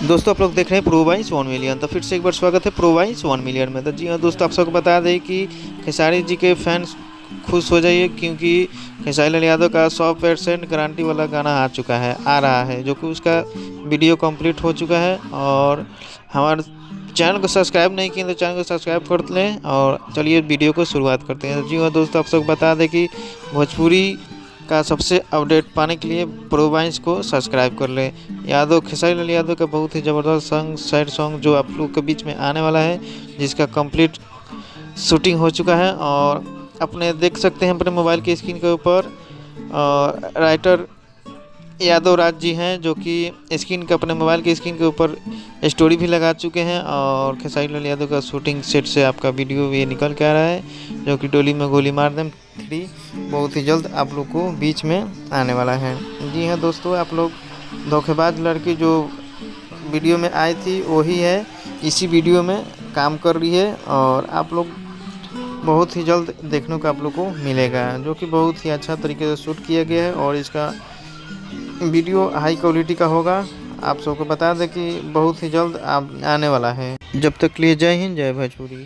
दोस्तों आप लोग देख रहे हैं प्रो वाइस 1 मिलियन। तो फिर से एक बार स्वागत है प्रो वाइस 1 मिलियन में। तो जी हाँ दोस्तों, आप सबको बता दें कि खेसारी जी के फैंस खुश हो जाइए, क्योंकि खेसारी लाल यादव का 100% गारंटी वाला गाना आ चुका है, आ रहा है, जो कि उसका वीडियो कंप्लीट हो चुका है। और हमारे चैनल को सब्सक्राइब नहीं किए तो चैनल को सब्सक्राइब कर लें। और चलिए वीडियो को शुरुआत करते हैं। जी हाँ दोस्तों, आप सबको बता दें कि भोजपुरी का सबसे अपडेट पाने के लिए प्रो वाइस को सब्सक्राइब कर लें। खेसारी लाल यादव का बहुत ही ज़बरदस्त सॉन्ग, सैड सॉन्ग जो आप लोग के बीच में आने वाला है, जिसका कंप्लीट शूटिंग हो चुका है। और अपने देख सकते हैं अपने मोबाइल की स्क्रीन के ऊपर राइटर यादव राज जी हैं, जो कि स्क्रीन के अपने मोबाइल की स्क्रीन के ऊपर स्टोरी भी लगा चुके हैं। और खेसारी लाल यादव का शूटिंग सेट से आपका वीडियो भी निकल के आ रहा है, जो कि डोली में गोली मार दें 3 बहुत ही जल्द आप लोग को बीच में आने वाला है। जी हाँ दोस्तों, आप लोग धोखेबाज लड़की जो वीडियो में आई थी वही है, इसी वीडियो में काम कर रही है। और आप लोग बहुत ही जल्द देखने को आप लोग को मिलेगा, जो कि बहुत ही अच्छा तरीके से शूट किया गया है। और इसका वीडियो हाई क्वालिटी का होगा। आप सबको बता दें कि बहुत ही जल्द आने वाला है। जब तक के लिए जय हिंद, जय भोजपुरी।